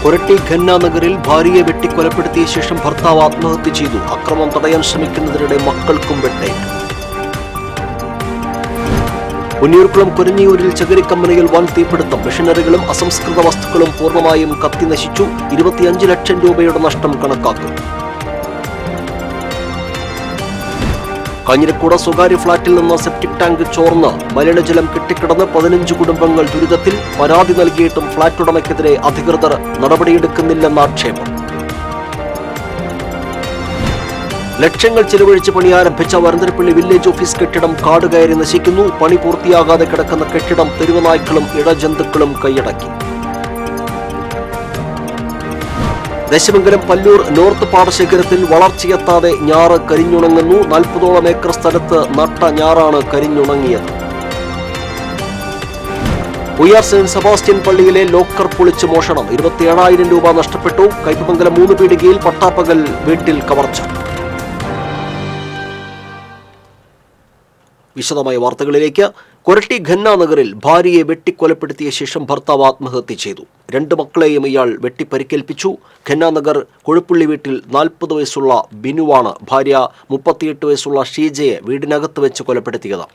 കൊരട്ടി ഖന്ന നഗറിൽ ഭാര്യയെ വെട്ടിക്കൊലപ്പെടുത്തിയ ശേഷം ഭർത്താവ് ആത്മഹത്യ ചെയ്തു. അക്രമം തടയാൻ ശ്രമിക്കുന്നതിനിടെ മക്കൾക്കും വെട്ടേറ്റു. പുന്നയൂർക്കുളം കുരഞ്ഞിയൂരിൽ ചകിരിക്കമ്പനിയിൽ വൻ തീപിടുത്തം. മെഷീനറികളും അസംസ്കൃത വസ്തുക്കളും പൂർണ്ണമായും കത്തിനശിച്ചു. 25 ലക്ഷം രൂപയുടെ നഷ്ടം കണക്കാക്കും. കാഞ്ഞിരക്കൂട് സ്വകാര്യ ഫ്ളാറ്റിൽ നിന്ന് സെപ്റ്റിക് ടാങ്ക് ചോർന്ന് മലിനജലം കെട്ടിക്കിടന്ന് 15 കുടുംബങ്ങൾ ദുരിതത്തിൽ. പരാതി നൽകിയിട്ടും ഫ്ളാറ്റ് ഉടമയ്ക്കെതിരെ അധികൃതർ നടപടിയെടുക്കുന്നില്ലെന്ന ആക്ഷേപം. ലക്ഷങ്ങൾ ചെലവഴിച്ച് പണിയാരംഭിച്ച വരന്തരപ്പള്ളി വില്ലേജ് ഓഫീസ് കെട്ടിടം കാട് കയറി നശിക്കുന്നു. പണി പൂർത്തിയാകാതെ കിടക്കുന്ന കെട്ടിടം തെരുവുനായ്ക്കളും ഇഴജന്തുക്കളും കൈയടക്കി. ദശമംഗലം പല്ലൂർ നോർത്ത് പാടശേഖരത്തിൽ വളർച്ചയെത്താതെ ഞാറ് കരിഞ്ഞുണങ്ങുന്നു. 40ഓളം ഏക്കർ സ്ഥലത്ത് നട്ട ഞാറാണ് കരിഞ്ഞുണങ്ങിയത്. ഉയ്യാർ സെന്റ് സെബാസ്റ്റ്യൻ പള്ളിയിലെ ലോക്കർ പൊളിച്ച് മോഷണം. 27,000 രൂപ നഷ്ടപ്പെട്ടു. കയ്പമംഗലം 3 പീടികയിൽ പട്ടാപ്പകൽ വീട്ടിൽ കവർച്ച. വിശദമായ വാർത്തകളിലേക്ക്. കൊരട്ടി ഖന്ന നഗറിൽ ഭാര്യയെ വെട്ടിക്കൊലപ്പെടുത്തിയ ശേഷം ഭർത്താവ് ആത്മഹത്യ ചെയ്തു. 2 മക്കളെയും ഇയാൾ വെട്ടിപ്പരിക്കേൽപ്പിച്ചു. ഖന്ന നഗർ കൊഴുപ്പുള്ളി വീട്ടിൽ 40 വയസ്സുള്ള ബിനുവാണ് ഭാര്യ 38 വയസ്സുള്ള ഷീജയെ വീടിനകത്ത് വെച്ച് കൊലപ്പെടുത്തിയത്.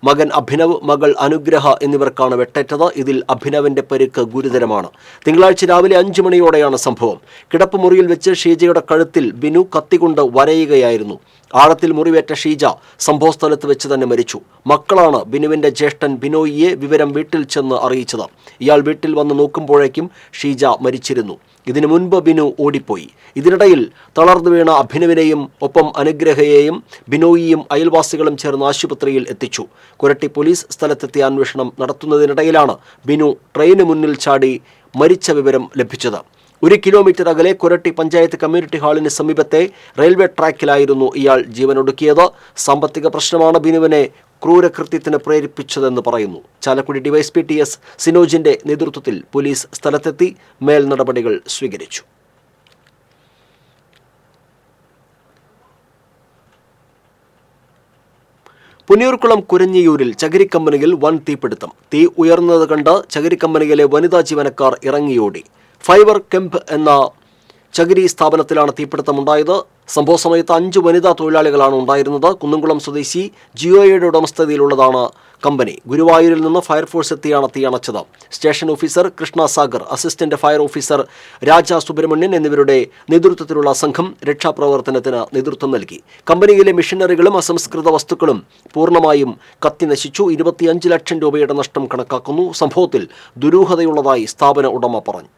മകൻ അഭിനവ്, മകൾ അനുഗ്രഹ എന്നിവർക്കാണ് വെട്ടേറ്റത്. ഇതിൽ അഭിനവിന്റെ പരിക്ക് ഗുരുതരമാണ്. തിങ്കളാഴ്ച രാവിലെ 5 മണിയോടെയാണ് സംഭവം. കിടപ്പ് മുറിയിൽ വെച്ച് ഷീജയുടെ കഴുത്തിൽ ബിനു കത്തികൊണ്ട് വരയുകയായിരുന്നു. ആഴത്തിൽ മുറിവേറ്റ ഷീജ സംഭവസ്ഥലത്ത് വെച്ച് തന്നെ മരിച്ചു. മക്കളാണ് ബിനുവിന്റെ ജ്യേഷ്ഠൻ ബിനോയിയെ വിവരം വീട്ടിൽ ചെന്ന് അറിയിച്ചത്. ഇയാൾ വീട്ടിൽ വന്ന് നോക്കുമ്പോഴേക്കും ഷീജ മരിച്ചിരുന്നു. ഇതിനു മുൻപ് ബിനു ഓടിപ്പോയി. ഇതിനിടയിൽ തളർന്നു വീണ അഭിനവിനെയും ഒപ്പം അനുഗ്രഹയെയും ബിനോയിയും അയൽവാസികളും ചേർന്ന് ആശുപത്രിയിൽ എത്തിച്ചു. കൊരട്ടി പോലീസ് സ്ഥലത്തെത്തി അന്വേഷണം നടത്തുന്നതിനിടയിലാണ് ബിനു ട്രെയിന് മുന്നിൽ ചാടി മരിച്ച വിവരം ലഭിച്ചത്. 1 കിലോമീറ്റർ അകലെ കൊരട്ടി പഞ്ചായത്ത് കമ്മ്യൂണിറ്റി ഹാളിന് സമീപത്തെ റെയിൽവേ ട്രാക്കിലായിരുന്നു ഇയാൾ ജീവനൊടുക്കിയത്. സാമ്പത്തിക പ്രശ്നമാണ് ബിനുവിനെ ക്രൂരകൃത്യത്തിന് പ്രേരിപ്പിച്ചതെന്ന് പറയുന്നു. ചാലക്കുടി ഡിവൈഎസ്പി TS സിനോജിന്റെ നേതൃത്വത്തിൽ പോലീസ് സ്ഥലത്തെത്തി മേൽ നടപടികൾ സ്വീകരിച്ചു. പുന്നയൂർക്കുളം കുരഞ്ഞിയൂരിൽ ചകിരിക്കമ്പനിയിൽ വൻ തീപിടുത്തം. തീ ഉയർന്നത് കണ്ട് ചകിരിക്കമ്പനിയിലെ വനിതാ ജീവനക്കാർ ഇറങ്ങിയോടി. ഫൈബർ കെമ്പ് എന്ന ചകിരി സ്ഥാപനത്തിലാണ് തീപിടുത്തമുണ്ടായത്. സംഭവ സമയത്ത് 5 വനിതാ തൊഴിലാളികളാണ് ഉണ്ടായിരുന്നത്. കുന്നംകുളം സ്വദേശി ജിയോയുടെ ഉടമസ്ഥതയിലുള്ളതാണ് കമ്പനി. ഗുരുവായൂരിൽ നിന്ന് ഫയർഫോഴ്സ് എത്തിയാണ് തീയണച്ചത്. Station officer Krishna Sagar, assistant fire officer Raja Subramanian എന്നിവരുടെ നേതൃത്വത്തിലുള്ള സംഘം രക്ഷാപ്രവർത്തനത്തിന് നേതൃത്വം നൽകി. കമ്പനിയിലെ മെഷീനറികളും അസംസ്കൃത വസ്തുക്കളും പൂർണ്ണമായും കത്തിനശിച്ചു. 25 ലക്ഷം രൂപയുടെ നഷ്ടം കണക്കാക്കുന്നു. സംഭവത്തിൽ ദുരൂഹതയുള്ളതായി സ്ഥാപന ഉടമ പറഞ്ഞു.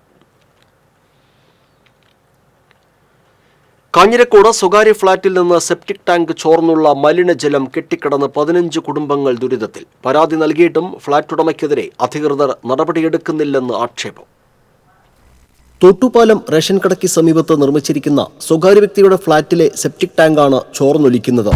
കാഞ്ഞിരക്കോട് സ്വകാര്യ ഫ്ളാറ്റിൽ നിന്ന് സെപ്റ്റിക് ടാങ്ക് ചോർന്നുള്ള മലിനജലം കെട്ടിക്കിടന്ന് 15 കുടുംബങ്ങൾ ദുരിതത്തിൽ. പരാതി നൽകിയിട്ടും ഫ്ളാറ്റ് ഉടമയ്ക്കെതിരെ അധികൃതർ നടപടിയെടുക്കുന്നില്ലെന്ന് ആക്ഷേപം. തോട്ടുപാലം റേഷൻ കടയ്ക്ക് സമീപത്ത് നിർമ്മിച്ചിരിക്കുന്ന സ്വകാര്യ വ്യക്തിയുടെ ഫ്ളാറ്റിലെ സെപ്റ്റിക് ടാങ്കാണ് ചോർന്നൊലിക്കുന്നത്.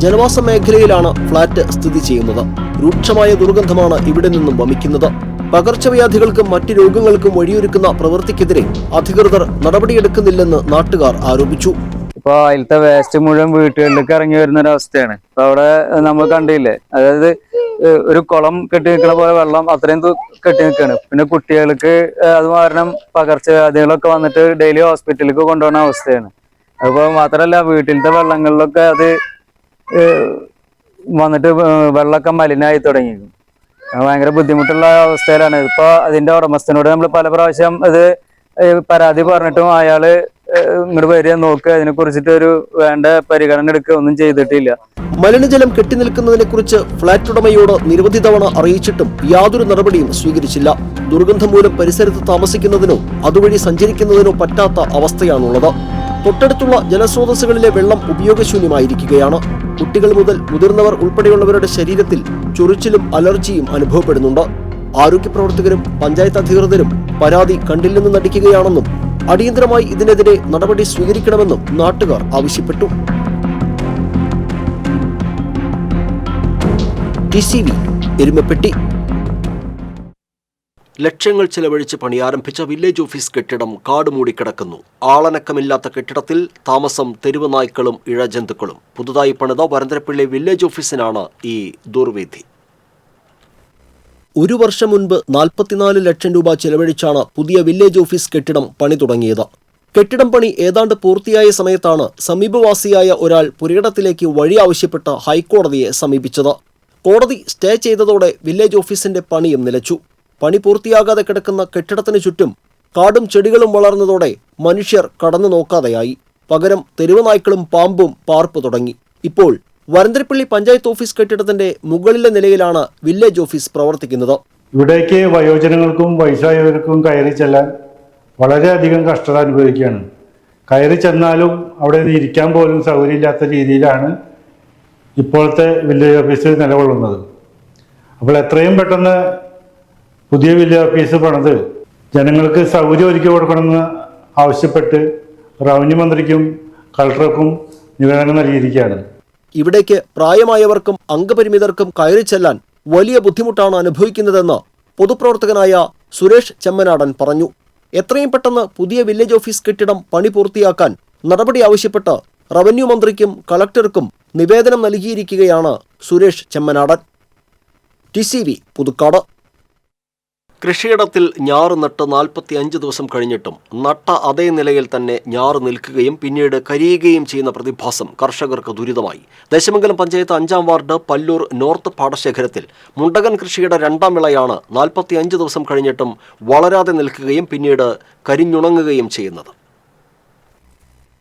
ജനവാസ മേഖലയിലാണ് ഫ്ളാറ്റ് സ്ഥിതി ചെയ്യുന്നത്. രൂക്ഷമായ ദുർഗന്ധമാണ് ഇവിടെ നിന്നും വമിക്കുന്നത്. പകർച്ചവ്യാധികൾക്കും മറ്റ് രോഗങ്ങൾക്കും വഴിയൊരുക്കുന്ന പ്രവൃത്തിക്കെതിരെ അധികൃതർ നടപടിയെടുക്കുന്നില്ലെന്ന് നാട്ടുകാർ ആരോപിച്ചു. ഇപ്പൊ അതിലത്തെ വേസ്റ്റ് മുഴുവൻ വീട്ടുകളിലേക്ക് ഇറങ്ങി വരുന്ന ഒരു അവസ്ഥയാണ്. ഇപ്പൊ അവിടെ നമ്മൾ കണ്ടില്ലേ, അതായത് ഒരു കുളം കെട്ടി നിൽക്കുന്ന പോലെ വെള്ളം അത്രയും കെട്ടി നിൽക്കുകയാണ്. പിന്നെ കുട്ടികൾക്ക് അത് കാരണം പകർച്ചവ്യാധികളൊക്കെ വന്നിട്ട് ഡെയിലി ഹോസ്പിറ്റലിലേക്ക് കൊണ്ടുപോകുന്ന അവസ്ഥയാണ്. അതുപോലെ മാത്രമല്ല, വീട്ടിലത്തെ വെള്ളങ്ങളിലൊക്കെ അത് വന്നിട്ട് വെള്ളമൊക്കെ മലിനമായി തുടങ്ങിയിരിക്കും. ഭയങ്കര ബുദ്ധിമുട്ടുള്ള അവസ്ഥയിലാണ്. ഇപ്പൊ അതിന്റെ ഉടമസ്ഥനോട് നമ്മൾ പല പ്രാവശ്യം അത് പരാതി പറഞ്ഞിട്ടും അയാള് ഇങ്ങോട്ട് വരിക, നോക്കുക, അതിനെ കുറിച്ചിട്ട് ഒരു വേണ്ട പരിഗണന എടുക്കുക ഒന്നും ചെയ്തിട്ടില്ല. മലിനജലം കെട്ടിനിൽക്കുന്നതിനെ കുറിച്ച് ഫ്ളാറ്റ് ഉടമയോട് നിരവധി തവണ അറിയിച്ചിട്ടും യാതൊരു നടപടിയും സ്വീകരിച്ചില്ല. ദുർഗന്ധം മൂലം പരിസരത്ത് താമസിക്കുന്നതിനോ അതുവഴി സഞ്ചരിക്കുന്നതിനോ പറ്റാത്ത അവസ്ഥയാണുള്ളത്. തൊട്ടടുത്തുള്ള ജലസ്രോതസ്സുകളിലെ വെള്ളം ഉപയോഗശൂന്യമായിരിക്കുകയാണ്. കുട്ടികൾ മുതൽ മുതിർന്നവർ ഉൾപ്പെടെയുള്ളവരുടെ ശരീരത്തിൽ ചൊറിച്ചിലും അലർജിയും അനുഭവപ്പെടുന്നുണ്ട്. ആരോഗ്യ പ്രവർത്തകരും പഞ്ചായത്ത് അധികൃതരും പരാതി കണ്ടില്ലെന്ന് നടിക്കുകയാണെന്നും അടിയന്തരമായി ഇതിനെതിരെ നടപടി സ്വീകരിക്കണമെന്നും നാട്ടുകാർ ആവശ്യപ്പെട്ടു. TCV എരുമപ്പെട്ടി. ലക്ഷങ്ങൾ ചെലവഴിച്ച് പണിയാരംഭിച്ച വില്ലേജ് ഓഫീസ് കെട്ടിടം കാട് മൂടിക്കിടക്കുന്നു. ആളനക്കമില്ലാത്ത കെട്ടിടത്തിൽ താമസം തെരുവ് നായ്ക്കളും ഇഴജന്തുക്കളും. പുതുതായി പണിത വരന്തരപ്പള്ളി വില്ലേജ് ഓഫീസിനാണ് ഈ ദുർവിധി. 1 വർഷം മുൻപ് 44 ലക്ഷം രൂപ ചെലവഴിച്ചാണ് പുതിയ വില്ലേജ് ഓഫീസ് കെട്ടിടം പണി തുടങ്ങിയത്. കെട്ടിടം പണി ഏതാണ്ട് പൂർത്തിയായ സമയത്താണ് സമീപവാസിയായ ഒരാൾ പുരയിടത്തിലേക്ക് വഴി ആവശ്യപ്പെട്ട് ഹൈക്കോടതിയെ സമീപിച്ചത്. കോടതി സ്റ്റേ ചെയ്തതോടെ വില്ലേജ് ഓഫീസിന്റെ പണിയും നിലച്ചു. പണി പൂർത്തിയാകാതെ കിടക്കുന്ന കെട്ടിടത്തിനു ചുറ്റും കാടും ചെടികളും വളർന്നതോടെ മനുഷ്യർ കടന്നു നോക്കാതെയായി. പകരം തെരുവ് നായ്ക്കളും പാമ്പും പാർപ്പ് തുടങ്ങി. ഇപ്പോൾ വരന്തരപ്പള്ളി പഞ്ചായത്ത് ഓഫീസ് കെട്ടിടത്തിന്റെ മുകളിലെ നിലയിലാണ് വില്ലേജ് ഓഫീസ് പ്രവർത്തിക്കുന്നത്. ഇവിടേക്ക് വയോജനങ്ങൾക്കും വയസ്സായവർക്കും കയറി ചെല്ലാൻ വളരെയധികം കഷ്ടത അനുഭവിക്കുകയാണ്. കയറി ചെന്നാലും അവിടെ ഇരിക്കാൻ പോലും സൗകര്യമില്ലാത്ത രീതിയിലാണ് ഇപ്പോഴത്തെ വില്ലേജ് ഓഫീസ് നിലകൊള്ളുന്നത്. അപ്പോൾ എത്രയും പെട്ടെന്ന് പുതിയ വില്ലേജ് ഓഫീസ് പണിത് ജനങ്ങൾക്ക് സൗകര്യം ഒരുക്കി കൊടുക്കണമെന്ന് ആവശ്യപ്പെട്ട് റവന്യൂ മന്ത്രിക്കും കളക്ടർക്കും നിവേദനം നൽകിയിരിക്കുകയാണ്. ഇവിടേക്ക് പ്രായമായവർക്കും അംഗപരിമിതർക്കും കയറി ചെല്ലാൻ വലിയ ബുദ്ധിമുട്ടാണ് അനുഭവിക്കുന്നതെന്ന് പൊതുപ്രവർത്തകനായ സുരേഷ് ചെമ്മനാടൻ പറഞ്ഞു. എത്രയും പെട്ടെന്ന് പുതിയ വില്ലേജ് ഓഫീസ് കെട്ടിടം പണി പൂർത്തിയാക്കാൻ നടപടി ആവശ്യപ്പെട്ട് റവന്യൂ മന്ത്രിക്കും കളക്ടർക്കും നിവേദനം നൽകിയിരിക്കുകയാണ് സുരേഷ് ചെമ്മനാടൻ. TCV പുതുക്കാട്. കൃഷിയിടത്തിൽ ഞാറ് നട്ട് 45 ദിവസം കഴിഞ്ഞിട്ടും നട്ട അതേ നിലയിൽ തന്നെ ഞാറ് നിൽക്കുകയും പിന്നീട് കരിയുകയും ചെയ്യുന്ന പ്രതിഭാസം കർഷകർക്ക് ദുരിതമായി. ദേശമംഗലം പഞ്ചായത്ത് 5-ാം വാർഡ് പല്ലൂർ നോർത്ത് പാടശേഖരത്തിൽ മുണ്ടകൻ കൃഷിയുടെ 2ാം വിളയാണ് 45 ദിവസം കഴിഞ്ഞിട്ടും വളരാതെ നിൽക്കുകയും പിന്നീട് കരിഞ്ഞുണങ്ങുകയും ചെയ്യുന്നത്.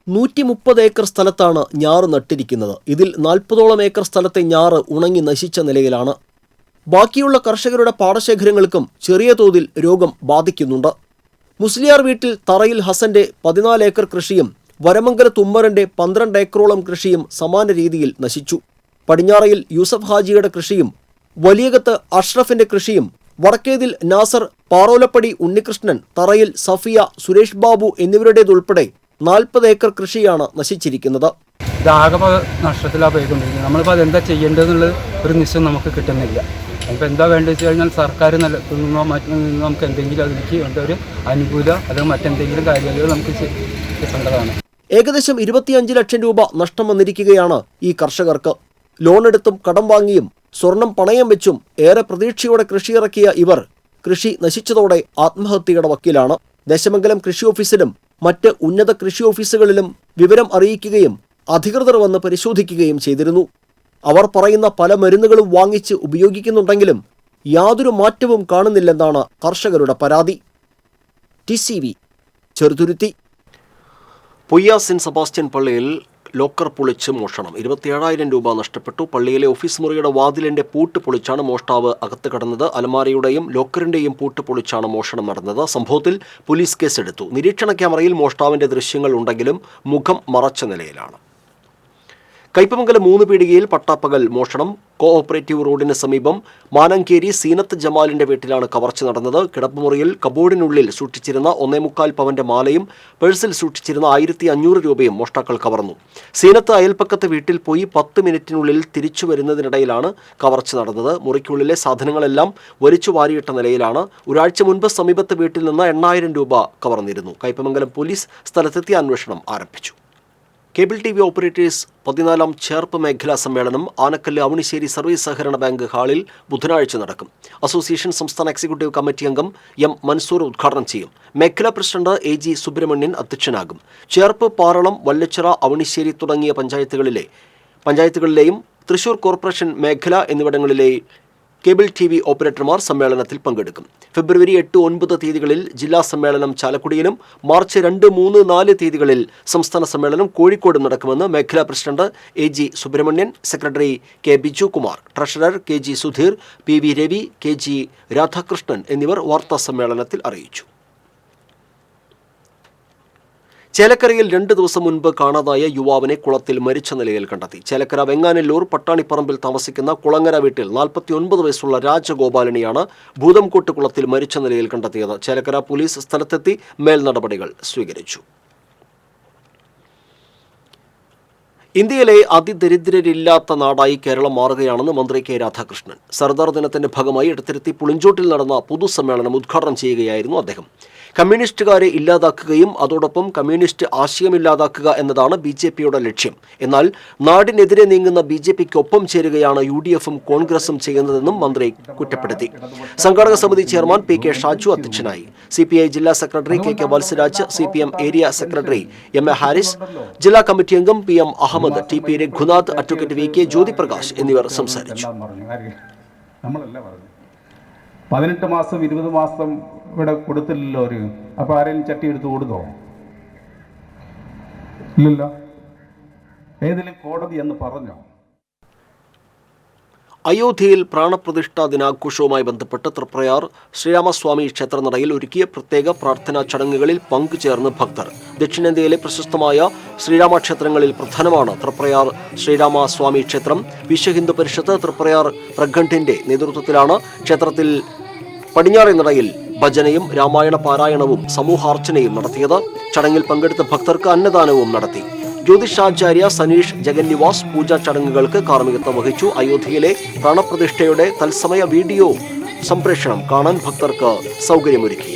130 ഏക്കർ സ്ഥലത്താണ് ഞാറ് നട്ടിരിക്കുന്നത്. ഇതിൽ 40ഓളം ഏക്കർ സ്ഥലത്തെ ഞാറ് ഉണങ്ങി നശിച്ച നിലയിലാണ്. ബാക്കിയുള്ള കർഷകരുടെ പാടശേഖരങ്ങൾക്കും ചെറിയ തോതിൽ രോഗം ബാധിക്കുന്നുണ്ട്. മുസ്ലിയാർ വീട്ടിൽ തറയിൽ ഹസന്റെ 14 ഏക്കർ കൃഷിയും വരമംഗലത്ത് ഉമ്മറിന്റെ 12 ഏക്കറോളം കൃഷിയും സമാന രീതിയിൽ നശിച്ചു. പടിഞ്ഞാറയിൽ യൂസഫ് ഹാജിയുടെ കൃഷിയും വലിയകത്ത് അഷ്റഫിന്റെ കൃഷിയും വടക്കേതിൽ നാസർ, പാറോലപ്പടി ഉണ്ണികൃഷ്ണൻ, തറയിൽ സഫിയ, സുരേഷ് ബാബു എന്നിവരുടേതുൾപ്പെടെ 40 ഏക്കർ കൃഷിയാണ് നശിച്ചിരിക്കുന്നത്. ഇതാകെ നഷ്ടത്തിലാണ് പോയിക്കൊണ്ടിരിക്കുന്നത്. നമ്മളിപ്പോൾ അതെന്താ ചെയ്യേണ്ടതെന്നുള്ള ഒരു നിശ്ചയം നമുക്ക് കിട്ടുന്നില്ല. അപ്പോൾ എന്താ വേണ്ടത് വെച്ച് കഴിഞ്ഞാൽ സർക്കാർ നിന്നോ നമുക്ക് എന്തെങ്കിലും അതിലേക്ക് വേണ്ട ഒരു അനുകൂലം അല്ലെങ്കിൽ മറ്റെന്തെങ്കിലും കാര്യങ്ങൾ നമുക്ക് കിട്ടേണ്ടതാണ്. ഏകദേശം 25 ലക്ഷം രൂപ നഷ്ടം വന്നിരിക്കുകയാണ് ഈ കർഷകർക്ക്. ലോണെടുത്തും കടം വാങ്ങിയും സ്വർണം പണയം വെച്ചും ഏറെ പ്രതീക്ഷയോടെ കൃഷിയിറക്കിയ ഇവർ കൃഷി നശിച്ചതോടെ ആത്മഹത്യയുടെ വക്കിലാണ്. ദേശമംഗലം കൃഷി ഓഫീസിലും മറ്റ് ഉന്നത കൃഷി ഓഫീസുകളിലും വിവരം അറിയിക്കുകയും അധികൃതർ വന്ന് പരിശോധിക്കുകയും ചെയ്തിരുന്നു. അവർ പറയുന്ന പല മരുന്നുകളും വാങ്ങിച്ച് ഉപയോഗിക്കുന്നുണ്ടെങ്കിലും യാതൊരു മാറ്റവും കാണുന്നില്ലെന്നാണ് കർഷകരുടെ പരാതി. TCV Cheruthuruthy. Poyya saint Sebastian പള്ളിയിൽ ലോക്കർ പൊളിച്ച് മോഷണം. 27,000 രൂപ നഷ്ടപ്പെട്ടു. പള്ളിയിലെ ഓഫീസ് മുറിയുടെ വാതിലിന്റെ പൂട്ട് പൊളിച്ചാണ് മോഷ്ടാവ് അകത്ത് കടന്നത്. അലമാരയുടെയും ലോക്കറിന്റെയും പൂട്ട് പൊളിച്ചാണ് മോഷണം നടന്നത്. സംഭവത്തിൽ പോലീസ് കേസെടുത്തു. നിരീക്ഷണ ക്യാമറയിൽ മോഷ്ടാവിന്റെ ദൃശ്യങ്ങൾ ഉണ്ടെങ്കിലും മുഖം മറച്ച നിലയിലാണ്. കയ്പമംഗലം 3 പീടികയിൽ പട്ടാപ്പകൽ മോഷണം. കോഓപ്പറേറ്റീവ് റോഡിന് സമീപം മാനങ്കേരി സീനത്ത് ജമാലിന്റെ വീട്ടിലാണ് കവർച്ച നടന്നത്. കിടപ്പുമുറിയിൽ കബോർഡിനുള്ളിൽ സൂക്ഷിച്ചിരുന്ന 1.25 പവന്റെ മാലയും പേഴ്സിൽ സൂക്ഷിച്ചിരുന്ന 1,500 രൂപയും മോഷ്ടാക്കൾ കവർന്നു. സീനത്ത് അയൽപ്പക്കത്ത് വീട്ടിൽ പോയി 10 മിനിറ്റിനുള്ളിൽ തിരിച്ചു വരുന്നതിനിടയിലാണ് കവർച്ച നടന്നത്. മുറിക്കുള്ളിലെ സാധനങ്ങളെല്ലാം വലിച്ചു വാരിയിട്ട നിലയിലാണ്. ഒരാഴ്ച മുൻപ് സമീപത്തെ വീട്ടിൽ നിന്ന് 8,000 രൂപ കവർന്നിരുന്നു. കയ്പമംഗലം പോലീസ് സ്ഥലത്തെത്തി അന്വേഷണം ആരംഭിച്ചു. കേബിൾ TV ഓപ്പറേറ്റേഴ്സ് 14ാം ചേർപ്പ് മേഖലാ സമ്മേളനം ആനക്കല്ല് അവണിശ്ശേരി സർവീസ് സഹകരണ ബാങ്ക് ഹാളിൽ ബുധനാഴ്ച നടക്കും. അസോസിയേഷൻ സംസ്ഥാന എക്സിക്യൂട്ടീവ് കമ്മിറ്റി അംഗം M. മൻസൂർ ഉദ്ഘാടനം ചെയ്യും. മേഖലാ പ്രസിഡന്റ് AG സുബ്രഹ്മണ്യൻ അധ്യക്ഷനാകും. ചേർപ്പ്, പാറളം, വല്ലച്ചിറ, അവണിശ്ശേരി തുടങ്ങിയ പഞ്ചായത്തുകളിലെയും തൃശൂർ കോർപ്പറേഷൻ മേഖല എന്നിവിടങ്ങളിലെ കേബിൾ TV ഓപ്പറേറ്റർമാർ സമ്മേളനത്തിൽ പങ്കെടുക്കും. ഫെബ്രുവരി 8, 9 തീയതികളിൽ ജില്ലാ സമ്മേളനം ചാലക്കുടിയിലും മാർച്ച് 2, 3, 4 തീയതികളിൽ സംസ്ഥാന സമ്മേളനം കോഴിക്കോടും നടക്കുമെന്ന് മേഖലാ president AG Subramanian, secretary K. Bijukumar, treasurer KG Sudheer, PV Ravi, KG Radhakrishnan എന്നിവർ വാർത്താസമ്മേളനത്തിൽ അറിയിച്ചു. ചേലക്കരയിൽ 2 ദിവസം മുൻപ് കാണാതായ യുവാവിനെ കുളത്തിൽ മരിച്ച നിലയിൽ കണ്ടെത്തി. ചേലക്കര വെങ്ങാനല്ലൂർ പട്ടാണിപ്പറമ്പിൽ താമസിക്കുന്ന കുളങ്ങര വീട്ടിൽ 49 വയസ്സുള്ള രാജഗോപാലനെയാണ് ഭൂതംകോട്ട് കുളത്തിൽ മരിച്ച നിലയിൽ കണ്ടെത്തിയത്. ചേലക്കര പോലീസ് സ്ഥലത്തെത്തി മേൽ നടപടികൾ സ്വീകരിച്ചു. ഇന്ത്യയിലെ അതിദരിദ്രരില്ലാത്ത നാടായി കേരളം മാറുകയാണെന്ന് മന്ത്രി K. രാധാകൃഷ്ണൻ. സർദാർ ദിനത്തിന്റെ ഭാഗമായി ഇടത്തിരുത്തി പുളിഞ്ചോട്ടിൽ നടന്ന പൊതുസമ്മേളനം ഉദ്ഘാടനം ചെയ്യുകയായിരുന്നു അദ്ദേഹം. കമ്മ്യൂണിസ്റ്റുകാരെ ഇല്ലാതാക്കുകയും അതോടൊപ്പം കമ്മ്യൂണിസ്റ്റ് ആശയമില്ലാതാക്കുക എന്നതാണ് BJPയുടെ ലക്ഷ്യം. എന്നാൽ നാടിനെതിരെ നീങ്ങുന്ന BJPക്കൊപ്പം ചേരുകയാണ് UDFും കോൺഗ്രസും ചെയ്യുന്നതെന്നും മന്ത്രി കുറ്റപ്പെടുത്തി. സംഘാടക സമിതി ചെയർമാൻ PK ഷാജു അധ്യക്ഷനായി. CPI ജില്ലാ secretary KK Valsaraj, CPM area secretary MA Haris, ജില്ലാ കമ്മിറ്റി അംഗം PM Ahmed, TP Raghunath, advocate VK Jyothiprakash എന്നിവർ സംസാരിച്ചു. 18 മാസം 20 മാസം ഇവിടെ കൊടുത്തില്ലല്ലോ ഒരു. അപ്പോൾ ആരെങ്കിലും ചട്ടി എടുത്ത് കൊടുത്തോ? ഇല്ലല്ലോ. ഏതെങ്കിലും കോടതി എന്ന് പറഞ്ഞോ? അയോധ്യയിൽ പ്രാണപ്രതിഷ്ഠാ ദിനാഘോഷവുമായി ബന്ധപ്പെട്ട് തൃപ്രയാർ ശ്രീരാമസ്വാമി ക്ഷേത്രനടയിൽ ഒരുക്കിയ പ്രത്യേക പ്രാർത്ഥനാ ചടങ്ങുകളിൽ പങ്കുചേർന്ന് ഭക്തർ. ദക്ഷിണേന്ത്യയിലെ പ്രശസ്തമായ ശ്രീരാമക്ഷേത്രങ്ങളിൽ പ്രധാനമാണ് തൃപ്രയാർ ശ്രീരാമസ്വാമി ക്ഷേത്രം. വിശ്വ ഹിന്ദു പരിഷത്ത് തൃപ്രയാർ പ്രഖണ്ഡിന്റെ നേതൃത്വത്തിലാണ് ക്ഷേത്രത്തിൽ പടിഞ്ഞാറേ നടയിൽ ഭജനയും രാമായണ പാരായണവും സമൂഹാർച്ചനയും നടത്തിയത്. ചടങ്ങിൽ പങ്കെടുത്ത ഭക്തർക്ക് അന്നദാനവും നടത്തി. ജ്യോതിഷാചാര്യ സനീഷ് ജഗന്നിവാസ് പൂജാ ചടങ്ങുകൾക്ക് കാർമ്മികത്വം വഹിച്ചു. അയോധ്യയിലെ പ്രാണപ്രതിഷ്ഠയുടെ തത്സമയ വീഡിയോ സംപ്രേഷണം കാണാൻ ഭക്തർക്ക് സൗകര്യമൊരുക്കി.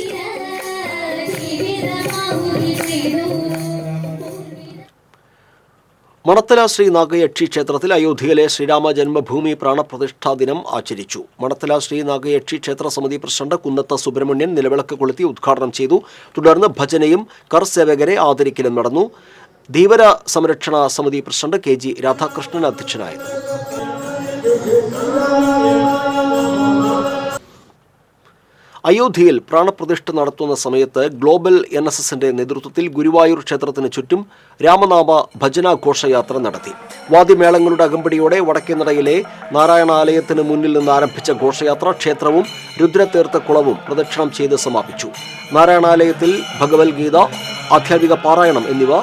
മണത്തല ശ്രീ നാഗയക്ഷി ക്ഷേത്രത്തിൽ അയോധ്യയിലെ ശ്രീരാമ ജന്മഭൂമി പ്രാണപ്രതിഷ്ഠാ ദിനം ആചരിച്ചു. മണത്തല ശ്രീ നാഗയക്ഷി ക്ഷേത്ര സമിതി പ്രസിഡന്റ് കുന്നത്ത് സുബ്രഹ്മണ്യൻ നിലവിളക്ക് കൊളുത്തി ഉദ്ഘാടനം ചെയ്തു. തുടർന്ന് ഭജനയും കർസേവകരെ ആദരിക്കലും നടന്നു. ധീവര സംരക്ഷണ സമിതി പ്രസിഡന്റ് KG രാധാകൃഷ്ണൻ അധ്യക്ഷനായിരുന്നു. അയോധ്യയിൽ പ്രാണപ്രതിഷ്ഠ നടത്തുന്ന സമയത്ത് ഗ്ലോബൽ NSSന്റെ നേതൃത്വത്തിൽ ഗുരുവായൂർ ക്ഷേത്രത്തിന് ചുറ്റും രാമനാമ ഭജനാഘോഷയാത്ര നടത്തി. വാദ്യമേളങ്ങളുടെ അകമ്പടിയോടെ വടക്കേനടയിലെ നാരായണാലയത്തിന് മുന്നിൽ നിന്ന് ആരംഭിച്ച ഘോഷയാത്ര ക്ഷേത്രവും രുദ്രതീർത്ഥക്കുളവും പ്രദക്ഷിണം ചെയ്ത് സമാപിച്ചു. നാരായണാലയത്തിൽ ഭഗവത്ഗീത, ആധ്യാത്മിക പാരായണം എന്നിവ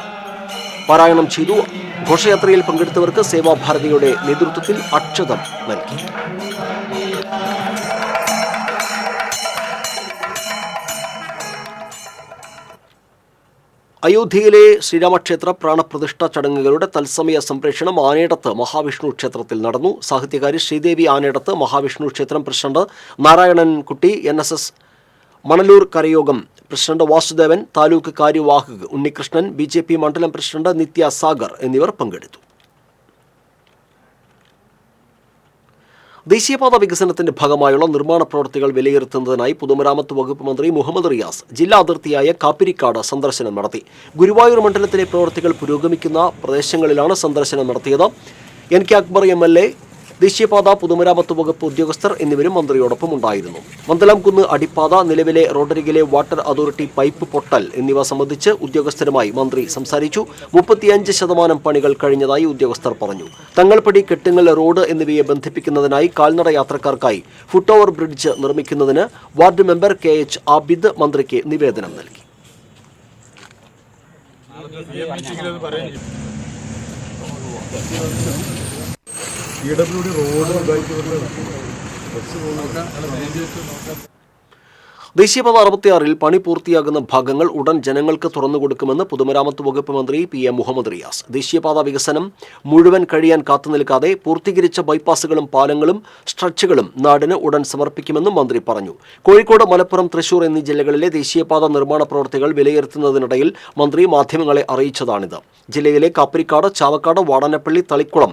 പാരായണം ചെയ്തു. ഘോഷയാത്രയിൽ പങ്കെടുത്തവർക്ക് സേവാഭാരതിയുടെ നേതൃത്വത്തിൽ അക്ഷതം നൽകി. അയോധ്യയിലെ ശ്രീരാമക്ഷേത്ര പ്രാണപ്രതിഷ്ഠാ ചടങ്ങുകളുടെ തത്സമയ സംപ്രേഷണം ആനേടത്ത് മഹാവിഷ്ണു ക്ഷേത്രത്തിൽ നടന്നു. സാഹിത്യകാരി ശ്രീദേവി ആനേടത്ത്, മഹാവിഷ്ണു ക്ഷേത്രം president Narayanan Kutty, NSS Manalur Karayogam president Vasudevan, taluk കാര്യവാഹക് ഉണ്ണികൃഷ്ണൻ, BJP മണ്ഡലം പ്രസിഡന്റ് നിത്യ സാഗർ എന്നിവർ പങ്കെടുത്തു. ദേശീയപാത വികസനത്തിന്റെ ഭാഗമായുള്ള നിർമ്മാണ പ്രവൃത്തികൾ വിലയിരുത്തുന്നതിനായി പൊതുമരാമത്ത് വകുപ്പ് മന്ത്രി മുഹമ്മദ് റിയാസ് ജില്ലാ അതിർത്തിയായ കാപ്പിരിക്കാട് സന്ദർശനം നടത്തി. ഗുരുവായൂർ മണ്ഡലത്തിലെ പ്രവൃത്തികൾ പുരോഗമിക്കുന്ന പ്രദേശങ്ങളിലാണ് സന്ദർശനം നടത്തിയത്. NK അക്ബർ MLA, ദേശീയപാത പൊതുമരാമത്ത് വകുപ്പ് ഉദ്യോഗസ്ഥർ എന്നിവരും മന്ത്രിയോടൊപ്പം ഉണ്ടായിരുന്നു. മന്ദലംകുന്ന് അടിപ്പാത, നിലവിലെ റോഡരികിലെ വാട്ടർ അതോറിറ്റി പൈപ്പ് പൊട്ടൽ എന്നിവ സംബന്ധിച്ച് ഉദ്യോഗസ്ഥരുമായി മന്ത്രി സംസാരിച്ചു. 35% പണികൾ കഴിഞ്ഞതായി ഉദ്യോഗസ്ഥർ പറഞ്ഞു. തങ്ങൾപ്പടി, കെട്ടുങ്ങൽ റോഡ് എന്നിവയെ ബന്ധിപ്പിക്കുന്നതിനായി കാൽനട യാത്രക്കാർക്കായി ഫുട് ഓവർ ബ്രിഡ്ജ് നിർമ്മിക്കുന്നതിന് വാർഡ് മെമ്പർ KH ആബിദ് മന്ത്രിക്ക് നിവേദനം നൽകി. ദേശീയപാത 66 പണി പൂർത്തിയാകുന്ന ഭാഗങ്ങൾ ഉടൻ ജനങ്ങൾക്ക് തുറന്നുകൊടുക്കുമെന്ന് പൊതുമരാമത്ത് വകുപ്പ് മന്ത്രി PM മുഹമ്മദ് റിയാസ്. ദേശീയപാത വികസനം മുഴുവൻ കഴിയാൻ കാത്തുനിൽക്കാതെ പൂർത്തീകരിച്ച ബൈപ്പാസുകളും പാലങ്ങളും സ്ട്രെച്ചുകളും നാടിന് ഉടൻ സമർപ്പിക്കുമെന്നും മന്ത്രി പറഞ്ഞു. കോഴിക്കോട്, മലപ്പുറം, തൃശൂർ എന്നീ ജില്ലകളിലെ ദേശീയപാത നിർമ്മാണ പ്രവൃത്തികൾ വിലയിരുത്തുന്നതിനിടയിൽ മന്ത്രി മാധ്യമങ്ങളെ അറിയിച്ചതാണിത്. ജില്ലയിലെ കാപ്പിരിക്കാട്, ചാവക്കാട്, വാടാനപ്പള്ളി, തളിക്കുളം,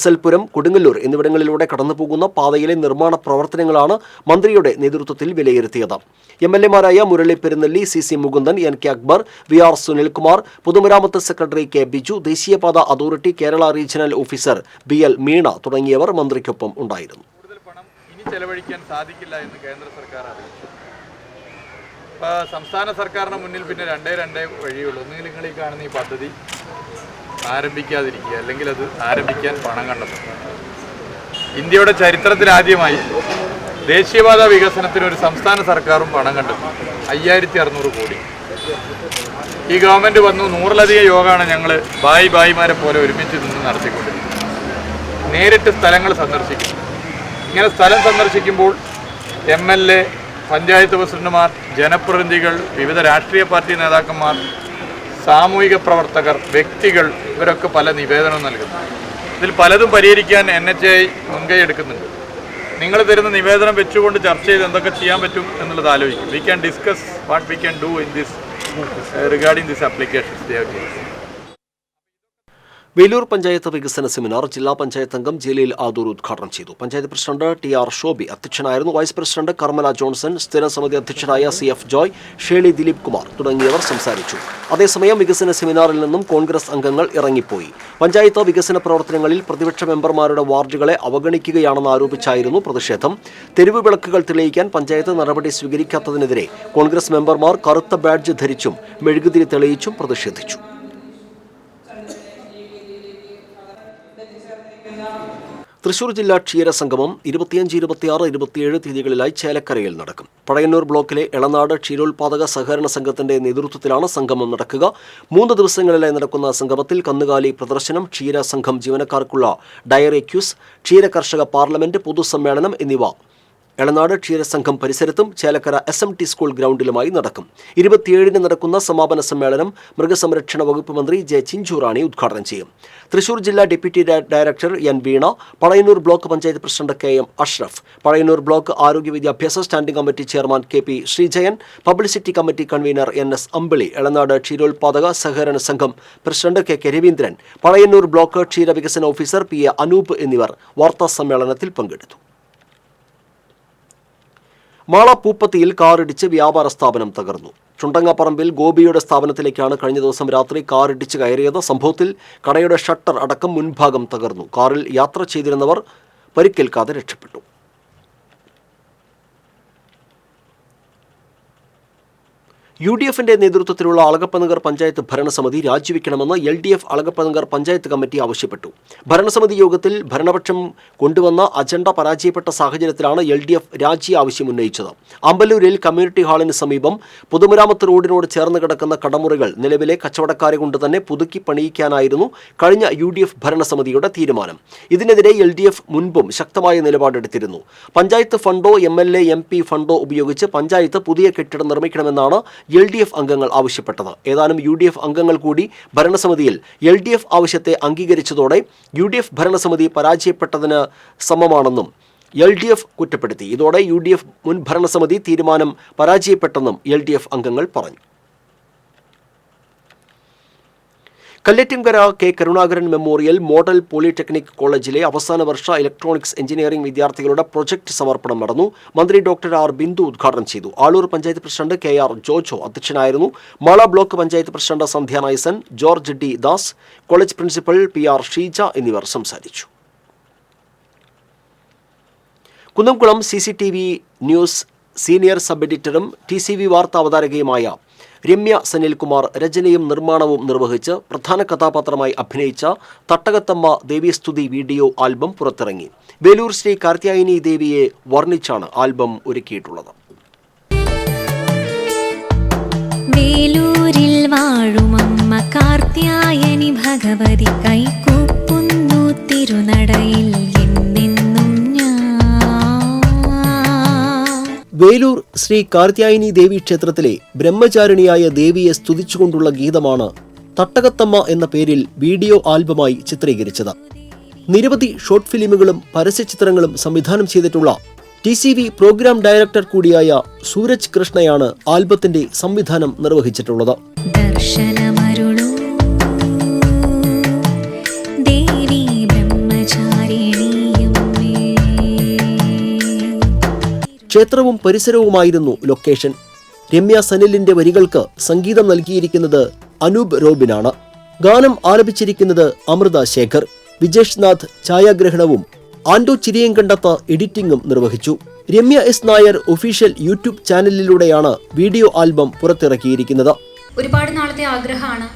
SL പുരം, കൊടുങ്ങല്ലൂർ എന്നിവിടങ്ങളിലൂടെ കടന്നുപോകുന്ന പാതയിലെ നിർമ്മാണ പ്രവർത്തനങ്ങളാണ് മന്ത്രിയുടെ നേതൃത്വത്തിൽ വിലയിരുത്തിയത്. MLA-മാരായ Murali Perunnelli, CC Mukundan, NK Akbar, VR Sunilkumar, പൊതുമരാമത്ത് സെക്രട്ടറി K ബിജു, ദേശീയപാത authority Kerala regional officer BL Meena തുടങ്ങിയവർ മന്ത്രിക്കൊപ്പം ഉണ്ടായിരുന്നു. കൂടുതൽ പണം ഇനി ചെലവഴിക്കാൻ സാധിക്കില്ല എന്ന് കേന്ദ്ര സർക്കാർ അറിയിച്ചു. സംസ്ഥാന സർക്കാരിന് മുന്നിൽ പിന്നെ രണ്ടേ വഴിയുള്ളൂ. ഒന്നുകിൽ നിങ്ങൾ ഈ കാണുന്ന ഈ പദ്ധതി ആരംഭിക്കാതിരിക്കുക, അല്ലെങ്കിൽ അത് ആരംഭിക്കാൻ പണം കണ്ടെത്തും. ഇന്ത്യയുടെ ചരിത്രത്തിൽ ആദ്യമായി ദേശീയപാത വികസനത്തിന് ഒരു സംസ്ഥാന സർക്കാരും പണം കണ്ടെത്തും. 5600 കോടി. ഈ ഗവൺമെൻറ് വന്നു 100-ലധികം യോഗമാണ് ഞങ്ങൾ ഭായിമാരെ പോലെ ഒരുമിച്ച് നിന്ന് നടത്തിക്കൊണ്ടിരിക്കുന്നത്. നേരിട്ട് സ്ഥലങ്ങൾ സന്ദർശിക്കും. ഇങ്ങനെ സ്ഥലം സന്ദർശിക്കുമ്പോൾ MLA, പഞ്ചായത്ത് പ്രസിഡന്റുമാർ, ജനപ്രതിനിധികൾ, വിവിധ രാഷ്ട്രീയ പാർട്ടി നേതാക്കന്മാർ, സാമൂഹിക പ്രവർത്തകർ, വ്യക്തികൾ, ഇവരൊക്കെ പല നിവേദനവും നൽകുന്നു. ഇതിൽ പലതും പരിഹരിക്കാൻ NHAI മുൻകൈ എടുക്കുന്നുണ്ട്. നിങ്ങൾ തരുന്ന നിവേദനം വെച്ചുകൊണ്ട് ചർച്ച ചെയ്ത് എന്തൊക്കെ ചെയ്യാൻ പറ്റും എന്നുള്ളത് ആലോചിക്കും. We can discuss what we can do in this regarding this applications. Velur panchayat വികസന സെമിനാർ ജില്ലാ പഞ്ചായത്ത് അംഗം ജലീൽ ആദൂർ ഉദ്ഘാടനം ചെയ്തു. പഞ്ചായത്ത് പ്രസിഡന്റ് TR ഷോബി അധ്യക്ഷനായിരുന്നു. വൈസ് പ്രസിഡന്റ് കർമ്മല ജോൺസൺ, സ്ഥിരം സമിതി അധ്യക്ഷരായ CF ജോയ്, ഷേളി ദിലീപ് കുമാർ തുടങ്ങിയവർ സംസാരിച്ചു. അതേസമയം വികസന സെമിനാറിൽ നിന്നും കോൺഗ്രസ് അംഗങ്ങൾ ഇറങ്ങിപ്പോയി. പഞ്ചായത്ത് വികസന പ്രവർത്തനങ്ങളിൽ പ്രതിപക്ഷ മെമ്പർമാരുടെ വാർഡുകളെ അവഗണിക്കുകയാണെന്ന് ആരോപിച്ചായിരുന്നു പ്രതിഷേധം. തെരുവ് വിളക്കുകൾ തെളിയിക്കാൻ പഞ്ചായത്ത് നടപടി സ്വീകരിക്കാത്തതിനെതിരെ കോൺഗ്രസ് മെമ്പർമാർ കറുത്ത ബാഡ്ജ് ധരിച്ചും മെഴുകുതിരി തെളിയിച്ചും പ്രതിഷേധിച്ചു. തൃശൂർ ജില്ലാ ക്ഷീര സംഗമം 25, 26, 27 തീയതികളിലായി ചേലക്കരയിൽ നടക്കും. പഴയന്നൂർ ബ്ലോക്കിലെ എളനാട് ക്ഷീരോത്പാദക സഹകരണ സംഘത്തിന്റെ നേതൃത്വത്തിലാണ് സംഗമം നടക്കുക. 3 ദിവസങ്ങളിലായി നടക്കുന്ന സംഗമത്തിൽ കന്നുകാലി പ്രദർശനം, ക്ഷീര സംഘം ജീവനക്കാർക്കുള്ള ഡയറി ക്യൂസ്, ക്ഷീര കർഷക പാർലമെന്റ്, പൊതുസമ്മേളനം എന്നിവ എളനാട് ക്ഷീരസംഘം പരിസരത്തും ചേലക്കര SMT സ്കൂൾ ഗ്രൗണ്ടിലുമായി നടക്കും. 27-ന് നടക്കുന്ന സമാപന സമ്മേളനം മൃഗസംരക്ഷണ വകുപ്പ് മന്ത്രി ജെ ചിഞ്ചുറാണി ഉദ്ഘാടനം ചെയ്യും. തൃശൂർ ജില്ലാ deputy director N Veena, Pazhayannur block panchayat president KM Ashraf, Pazhayannur block ആരോഗ്യ വിദ്യാഭ്യാസ standing committee chairman KP Sreejayan, publicity committee convener NS Ambili, Elanad ക്ഷീരോത്പാദക സഹകരണ സംഘം president KK Raveendran, Pazhayannur block ക്ഷീര വികസന ഓഫീസർ PA അനൂപ് എന്നിവർ വാർത്താ സമ്മേളനത്തിൽ പങ്കെടുത്തു. മാള പൂപ്പത്തിയിൽ കാറിടിച്ച് വ്യാപാര സ്ഥാപനം തകർന്നു. ചുണ്ടങ്ങപ്പറമ്പിൽ ഗോപിയുടെ സ്ഥാപനത്തിലേക്കാണ് കഴിഞ്ഞ ദിവസം രാത്രി കാറിടിച്ച് കയറിയത്. സംഭവത്തിൽ കടയുടെ ഷട്ടർ അടക്കം മുൻഭാഗം തകർന്നു. കാറിൽ യാത്ര ചെയ്തിരുന്നവർ പരിക്കേൽക്കാതെ രക്ഷപ്പെട്ടു. UDFന്റെ നേതൃത്വത്തിലുള്ള അളഗപ്പനഗർ പഞ്ചായത്ത് ഭരണസമിതി രാജിവെക്കണമെന്ന് LDF അളഗപ്പനഗർ പഞ്ചായത്ത് കമ്മിറ്റി ആവശ്യപ്പെട്ടു. ഭരണസമിതി യോഗത്തിൽ ഭരണപക്ഷം കൊണ്ടുവന്ന അജണ്ട പരാജയപ്പെട്ട സാഹചര്യത്തിലാണ് LDF രാജി ആവശ്യം ഉന്നയിച്ചത്. അമ്പലൂരിൽ കമ്മ്യൂണിറ്റി ഹാളിന് സമീപം പൊതുമരാമത്ത് റോഡിനോട് ചേർന്ന് കിടക്കുന്ന കടമുറികൾ നിലവിലെ കച്ചവടക്കാരെ കൊണ്ട് തന്നെ പുതുക്കി പണിയിക്കാനായിരുന്നു കഴിഞ്ഞ UDF ഭരണസമിതിയുടെ തീരുമാനം. ഇതിനെതിരെ LDF മുൻപും ശക്തമായ നിലപാടെടുത്തിരുന്നു. പഞ്ചായത്ത് ഫണ്ടോ MLA MP ഫണ്ടോ ഉപയോഗിച്ച് പഞ്ചായത്ത് പുതിയ കെട്ടിടം നിർമ്മിക്കണമെന്നാണ് LDF അംഗങ്ങൾ ആവശ്യപ്പെട്ടത്. ഏതാനും UDF അംഗങ്ങൾ കൂടി ഭരണസമിതിയിൽ LDF ആവശ്യത്തെ അംഗീകരിച്ചതോടെ UDF ഭരണസമിതി പരാജയപ്പെട്ടതിന് സമമാണെന്നും LDF കുറ്റപ്പെടുത്തി. ഇതോടെ UDF മുൻ ഭരണസമിതി തീരുമാനം പരാജയപ്പെട്ടെന്നും LDF അംഗങ്ങൾ പറഞ്ഞു. Kalletinkara K Karunakaran memorial model polytechnic കോളേജിലെ അവസാന വർഷ ഇലക്ട്രോണിക്സ് എഞ്ചിനീയറിംഗ് വിദ്യാർത്ഥികളുടെ പ്രൊജക്ട് സമർപ്പണം നടന്നു. മന്ത്രി ഡോക്ടർ R ബിന്ദു ഉദ്ഘാടനം ചെയ്തു. ആളൂർ പഞ്ചായത്ത് പ്രസിഡന്റ് KR ജോജോ അധ്യക്ഷനായിരുന്നു. Mala block panchayat president Sandhya Naison, George D Das, college principal PR Sheeja എന്നിവർ സംസാരിച്ചു. Kunnamkulam CCTV news senior sub എഡിറ്ററും TCV വാർത്താ അവതാരകയുമായ രമ്യ സനിൽകുമാർ രചനയും നിർമ്മാണവും നിർവഹിച്ച് പ്രധാന കഥാപാത്രമായി അഭിനയിച്ച തട്ടകത്തമ്മ ദേവീസ്തുതി വീഡിയോ ആൽബം പുറത്തിറങ്ങി. വേലൂർ ശ്രീ കാർത്യായനി ദേവിയെ വർണ്ണിച്ചാണ് ആൽബം ഒരുക്കിയിട്ടുള്ളത്. വേലൂരിൽ വാഴുമമ്മ കാർത്യായനി ഭഗവതി കൈകൂപ്പുന്നു തിരുനടയിൽ എന്നെന്നും ഞാൻ. വേലൂർ ശ്രീ കാർത്യായനി ദേവി ക്ഷേത്രത്തിലെ ബ്രഹ്മചാരിണിയായ ദേവിയെ സ്തുതിച്ചുകൊണ്ടുള്ള ഗീതമാണ് തട്ടകത്തമ്മ എന്ന പേരിൽ വീഡിയോ ആൽബമായി ചിത്രീകരിച്ചത്. നിരവധി ഷോർട്ട് ഫിലിമുകളും പരസ്യചിത്രങ്ങളും സംവിധാനം ചെയ്തിട്ടുള്ള TCV പ്രോഗ്രാം ഡയറക്ടർ കൂടിയായ സൂരജ് കൃഷ്ണയാണ് ആൽബത്തിന്റെ സംവിധാനം നിർവഹിച്ചിട്ടുള്ളത്. ദർശനമരുളൂ ദേവി ബ്രഹ്മചാരിണിയമ്മേ. ക്ഷേത്രവും പരിസരവുമായിരുന്നു ലൊക്കേഷൻ. രമ്യ സനിലിന്റെ വരികൾക്ക് സംഗീതം നൽകിയിരിക്കുന്നത് അനൂപ് റോബിനാണ്. ഗാനം ആലപിച്ചിരിക്കുന്നത് അമൃത ശേഖർ. വിജേഷ് നാഥ് ഛായാഗ്രഹണവും ആൻഡോ ചിരിയങ്കണ്ടത്ത് എഡിറ്റിംഗും നിർവഹിച്ചു. Ramya S Nair official YouTube ചാനലിലൂടെയാണ് വീഡിയോ ആൽബം പുറത്തിറക്കിയിരിക്കുന്നത്. ഒരുപാട് നാളത്തെ ആഗ്രഹമാണ്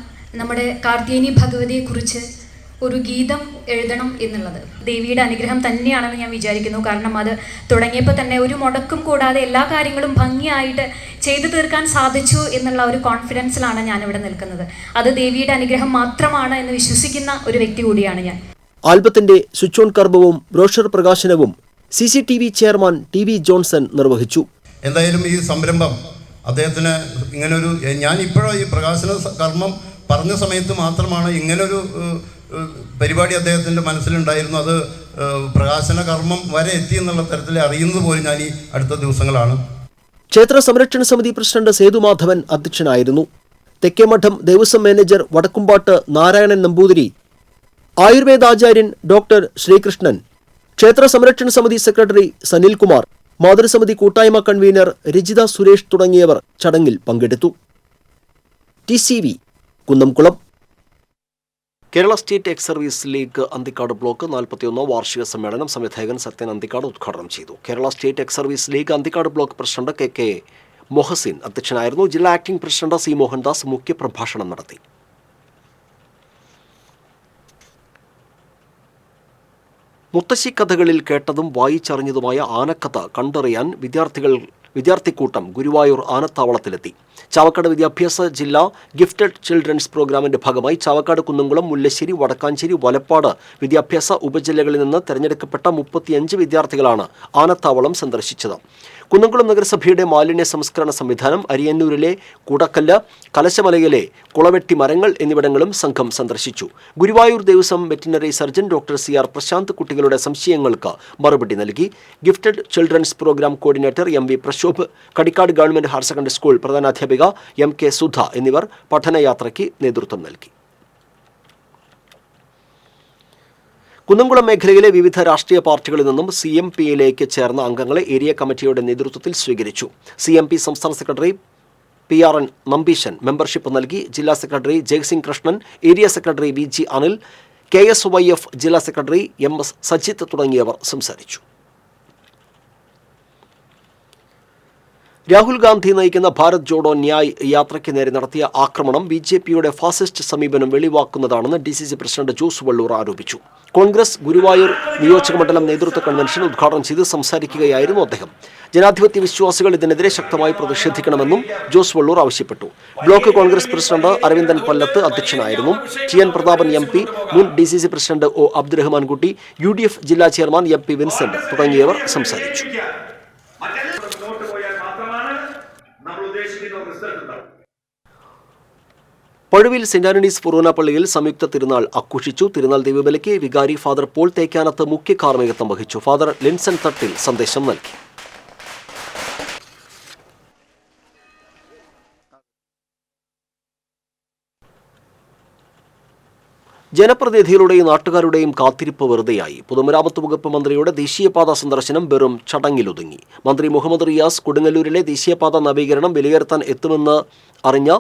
നമ്മുടെ കാർത്യായനി ഭഗവതിയെക്കുറിച്ച് ഒരു ഗീതം എഴുതണം എന്നുള്ളത്. ദേവിയുടെ അനുഗ്രഹം തന്നെയാണെന്ന് ഞാൻ വിചാരിക്കുന്നു. കാരണം അത് തുടങ്ങിയപ്പോൾ തന്നെ ഒരു മുടക്കും കൂടാതെ എല്ലാ കാര്യങ്ങളും ഭംഗിയായിട്ട് ചെയ്തു തീർക്കാൻ സാധിച്ചു എന്നുള്ള ഒരു കോൺഫിഡൻസിലാണ് ഞാനിവിടെ നിൽക്കുന്നത്. അത് ദേവിയുടെ അനുഗ്രഹം മാത്രമാണ് എന്ന് വിശ്വസിക്കുന്ന ഒരു വ്യക്തി കൂടിയാണ് ഞാൻ. ആൽബത്തിന്റെ സ്വിച്ച് ഓൺ കർമ്മവും ബ്രോഷർ പ്രകാശനവും CCTV ചെയർമാൻ TV ജോൺസൺ നിർവഹിച്ചു. എന്തായാലും ഈ സംരംഭം അദ്ദേഹത്തിന് ഇങ്ങനൊരു, ഞാൻ ഇപ്പോഴും ഈ പ്രകാശന കർമ്മം പറഞ്ഞ സമയത്ത് മാത്രമാണ് ഇങ്ങനൊരു പരിപാടി അദ്ദേഹത്തിൻ്റെ മനസ്സിലുണ്ടായിരുന്നു. അത് പ്രകാശന കർമ്മം വരെ എത്തി എന്നുള്ള തരത്തിൽ അറിയുന്നത് പോലും ഞാൻ ഈ അടുത്ത ദിവസങ്ങളാണ്. ക്ഷേത്ര സംരക്ഷണ സമിതി പ്രസിഡന്റ് സേതുമാധവൻ അധ്യക്ഷനായിരുന്നു. തെക്കേമഠം ദേവസ്വം മാനേജർ വടക്കുംപാട്ട് നാരായണൻ നമ്പൂതിരി, ആയുർവേദാചാര്യൻ ഡോക്ടർ ശ്രീകൃഷ്ണൻ, ക്ഷേത്ര സംരക്ഷണ സമിതി സെക്രട്ടറി സനിൽകുമാർ, മാതൃസമിതി കൂട്ടായ്മ കൺവീനർ രജിത സുരേഷ് തുടങ്ങിയവർ ചടങ്ങിൽ പങ്കെടുത്തു. TCV Kunnamkulam. Kerala state ex service league Anthikad block 41 വാർഷിക സമ്മേളനം സംവിധായകൻ സത്യൻ അന്തിക്കാട് ഉദ്ഘാടനം ചെയ്തു. Kerala state ex service league Anthikad block president KK Mohsin അധ്യക്ഷനായിരുന്നു. ജില്ലാ ആക്ടിംഗ് പ്രസിഡന്റ് C മോഹൻദാസ് മുഖ്യപ്രഭാഷണം നടത്തി. മുത്തശ്ശി കഥകളിൽ കേട്ടതും വായിച്ചറിഞ്ഞതുമായ ആനക്കഥ കണ്ടറിയാൻ വിദ്യാർത്ഥിക്കൂട്ടം ഗുരുവായൂർ ആനത്താവളത്തിലെത്തി. ചാവക്കാട് വിദ്യാഭ്യാസ ജില്ലാ ഗിഫ്റ്റഡ് ചിൽഡ്രൻസ് പ്രോഗ്രാമിന്റെ ഭാഗമായി ചാവക്കാട്, കുന്നംകുളം, മുല്ലശ്ശേരി, വടക്കാഞ്ചേരി, വലപ്പാട് വിദ്യാഭ്യാസ ഉപജില്ലകളിൽ നിന്ന് തെരഞ്ഞെടുക്കപ്പെട്ട 35 വിദ്യാർത്ഥികളാണ് ആനത്താവളം സന്ദർശിച്ചത്. കുന്നംകുളം നഗരസഭയുടെ മാലിന്യ സംസ്കരണ സംവിധാനം, അരിയന്നൂരിലെ കൂടക്കല്ല്, കലശമലയിലെ കുളവെട്ടി മരങ്ങൾ എന്നിവിടങ്ങളും സംഘം സന്ദർശിച്ചു. Guruvayur Devaswom veterinary surgeon doctor CR Prasanth കുട്ടികളുടെ സംശയങ്ങൾക്ക് മറുപടി നൽകി. Gifted children's programme coordinator MV Prashobh, Kadikkad government higher secondary school പ്രധാനാധ്യാപിക MK സുധ എന്നിവർ പഠനയാത്രയ്ക്ക് നേതൃത്വം നൽകി. കുന്നംകുളം മേഖലയിലെ വിവിധ രാഷ്ട്രീയ പാർട്ടികളിൽ നിന്നും CMPയിലേക്ക് ചേർന്ന അംഗങ്ങളെ ഏരിയ കമ്മിറ്റിയുടെ നേതൃത്വത്തിൽ സ്വീകരിച്ചു. CMP സംസ്ഥാന സെക്രട്ടറി PRN നമ്പീശൻ മെമ്പർഷിപ്പ് നൽകി. ജില്ലാ secretary Jaising Krishnan, area secretary VG Anil, KSYF ജില്ലാ സെക്രട്ടറി MS സജിത്ത് തുടങ്ങിയവർ സംസാരിച്ചു. രാഹുൽ ഗാന്ധി നയിക്കുന്ന ഭാരത് ജോഡോ ന്യായ് യാത്രയ്ക്ക് നേരെ നടത്തിയ ആക്രമണം BJPയുടെ ഫാസിസ്റ്റ് സമീപനം വെളിവാക്കുന്നതാണെന്ന് DCC പ്രസിഡന്റ് ജോസ് വള്ളൂർ ആരോപിച്ചു. കോൺഗ്രസ് ഗുരുവായൂർ നിയോജകമണ്ഡലം നേതൃത്വ കൺവെൻഷൻ ഉദ്ഘാടനം ചെയ്ത് സംസാരിക്കുകയായിരുന്നു അദ്ദേഹം. ജനാധിപത്യ വിശ്വാസികൾ ഇതിനെതിരെ ശക്തമായി പ്രതിഷേധിക്കണമെന്നും ജോസ് വള്ളൂർ ആവശ്യപ്പെട്ടു. ബ്ലോക്ക് കോൺഗ്രസ് പ്രസിഡന്റ് അരവിന്ദൻ പല്ലത്ത് അധ്യക്ഷനായിരുന്നു. TN പ്രതാപൻ MP, മുൻ DCC പ്രസിഡന്റ് O അബ്ദുറഹ്മാൻ കുട്ടി, UDF ജില്ലാ ചെയർമാൻ MP വിൻസെന്റ് തുടങ്ങിയവർ സംസാരിച്ചു. പഴുവിൽ സെന്റ് ആന്റണീസ് ഫൊറോന പള്ളിയിൽ സംയുക്ത തിരുനാൾ ആഘോഷിച്ചു. തിരുനാൾ ദിവ്യബലിക്ക് വികാരി ഫാദർ പോൾ തേക്കാനത്ത് മുഖ്യ കാർമ്മികത്വം വഹിച്ചു. ഫാദർ ലിൻസൺ തട്ടിൽ സന്ദേശം നൽകി. ജനപ്രതിനിധികളുടെയും നാട്ടുകാരുടെയും കാത്തിരിപ്പ് വെറുതെയായി. പൊതുമരാമത്ത് വകുപ്പ് മന്ത്രിയുടെ ദേശീയപാത സന്ദർശനം വെറും ചടങ്ങിലൊതുങ്ങി. മന്ത്രി മുഹമ്മദ് റിയാസ് കൊടുങ്ങല്ലൂരിലെ ദേശീയപാത നവീകരണം വിലയിരുത്താൻ എത്തുമെന്ന് അറിഞ്ഞ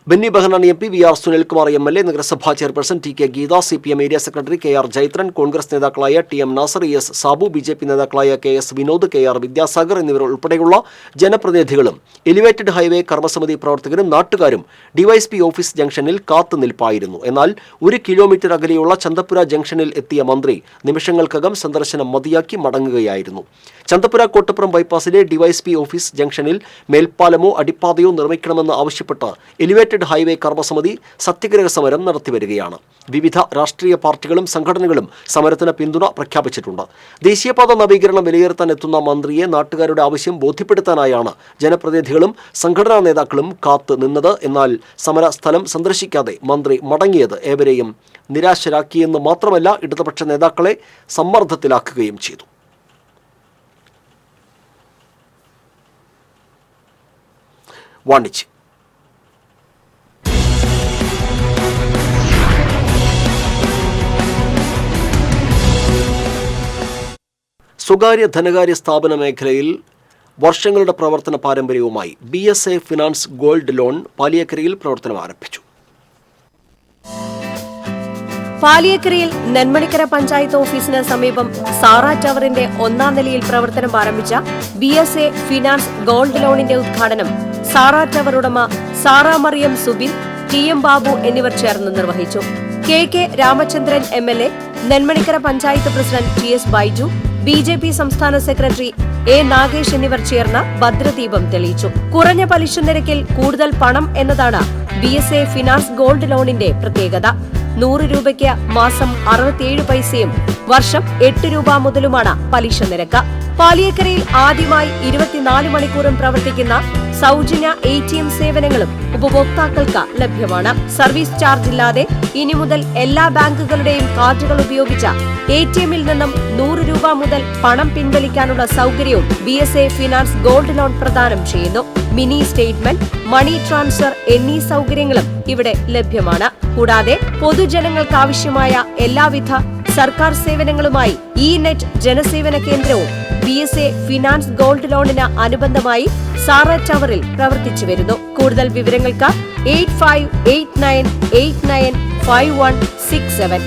Benny Behanan MP, VR Sunilkumar MLA, നഗരസഭാ chairperson TK Geetha, CPM area secretary KR Jaithran, Congress നേതാക്കളായ TM Nasar, ES Sabu, BJP നേതാക്കളായ KS വിനോദ്, KR വിദ്യാസാഗർ എന്നിവർ ഉൾപ്പെടെയുള്ള ജനപ്രതിനിധികളും എലിവേറ്റഡ് ഹൈവേ കർമ്മസമിതി പ്രവർത്തകരും നാട്ടുകാരും DYSP ഓഫീസ് ജംഗ്ഷനിൽ കാത്തുനിൽപ്പായിരുന്നു. എന്നാൽ 1 കിലോമീറ്റർ അകലെയുള്ള ചന്തപ്പുര ജംഗ്ഷനിൽ എത്തിയ മന്ത്രി നിമിഷങ്ങൾക്കകം സന്ദർശനം മതിയാക്കി മടങ്ങുകയായിരുന്നു. ചന്തപ്പുര കോട്ടപ്പുറം ബൈപ്പാസിലെ DYSP ഓഫീസ് ജംഗ്ഷനിൽ മേൽപ്പാലമോ അടിപ്പാതയോ നിർമ്മിക്കണമെന്ന് ആവശ്യപ്പെട്ട് എലിവേറ്റഡ് ഹൈവേ കർമ്മസമിതി സത്യഗ്രഹ സമരം നടത്തിവരികയാണ്. വിവിധ രാഷ്ട്രീയ പാർട്ടികളും സംഘടനകളും സമരത്തിന് പിന്തുണ പ്രഖ്യാപിച്ചിട്ടുണ്ട്. ദേശീയപാത നവീകരണം വിലയിരുത്താൻ എത്തുന്ന മന്ത്രിയെ നാട്ടുകാരുടെ ആവശ്യം ബോധ്യപ്പെടുത്താനായാണ് ജനപ്രതിനിധികളും സംഘടനാ നേതാക്കളും കാത്തു നിന്നത്. എന്നാൽ സമര സ്ഥലം സന്ദർശിക്കാതെ മന്ത്രി മടങ്ങിയത് ഏവരെയും നിരാശരാക്കിയെന്ന് മാത്രമല്ല, ഇടതുപക്ഷ നേതാക്കളെ സമ്മർദ്ദത്തിലാക്കുകയും ചെയ്തു. വാണിജ്യം. സ്വകാര്യ ധനകാര്യ സ്ഥാപന മേഖലയിൽ വർഷങ്ങളുടെ പ്രവർത്തന പാരമ്പര്യവുമായി BSA ഫിനാൻസ് ഗോൾഡ് ലോൺ പാലിയേക്കരയിൽ പ്രവർത്തനം ആരംഭിച്ചു. പാലിയേക്കരയിൽ നെന്മണിക്കര പഞ്ചായത്ത് ഓഫീസിന് സമീപം സാറ ടവറിന്റെ 1ാം നിലയിൽ പ്രവർത്തനം ആരംഭിച്ച BSA ഫിനാൻസ് ഗോൾഡ് ലോണിന്റെ ഉദ്ഘാടനം സാറ ടവർ ഉടമ സാറ മറിയം സുബിൻ, TM ബാബു എന്നിവർ ചേർന്ന് നിർവഹിച്ചു. KK Ramachandran MLA, Nenmanikkara panchayat president TS Baiju, BJP സംസ്ഥാന സെക്രട്ടറി A നാഗേഷ് എന്നിവർ ചേർന്ന് ഭദ്രദീപം തെളിയിച്ചു. കുറഞ്ഞ പലിശ നിരക്കിൽ കൂടുതൽ പണം എന്നതാണ് BSA ഫിനാൻസ് ഗോൾഡ് ലോണിന്റെ പ്രത്യേകത. 100 രൂപയ്ക്ക് മാസം 67 പൈസയും വർഷം 8 രൂപ മുതലുമാണ് പലിശ നിരക്ക്. പാലിയേക്കരയിൽ ആദ്യമായി 24 മണിക്കൂറും പ്രവർത്തിക്കുന്ന സൗജന്യ ATM സേവനങ്ങളും ഉപഭോക്താക്കൾക്ക് ലഭ്യമാണ്. സർവീസ് ചാർജ് ഇല്ലാതെ ഇനി മുതൽ എല്ലാ ബാങ്കുകളുടെയും കാർഡുകൾ ഉപയോഗിച്ച ATMൽ നിന്നും 100 രൂപ മുതൽ പണം പിൻവലിക്കാനുള്ള സൗകര്യവും BSA ഫിനാൻസ് ഗോൾഡ് ലോൺ പ്രദാനം ചെയ്യുന്നു. മിനി സ്റ്റേറ്റ്മെന്റ്, മണി ട്രാൻസ്ഫർ എന്നീ സൗകര്യങ്ങളും ഇവിടെ ലഭ്യമാണ്. കൂടാതെ പൊതുജനങ്ങൾക്ക് ആവശ്യമായ എല്ലാവിധ സർക്കാർ സേവനങ്ങളുമായി ഇ-നെറ്റ് ജനസേവന കേന്ദ്രവും BSA ഫിനാൻസ് ഗോൾഡ് ലോണിന് അനുബന്ധമായി സാറ ടവറിൽ പ്രവർത്തിച്ചു വരുന്നു. കൂടുതൽ വിവരങ്ങൾക്ക് 8589895167.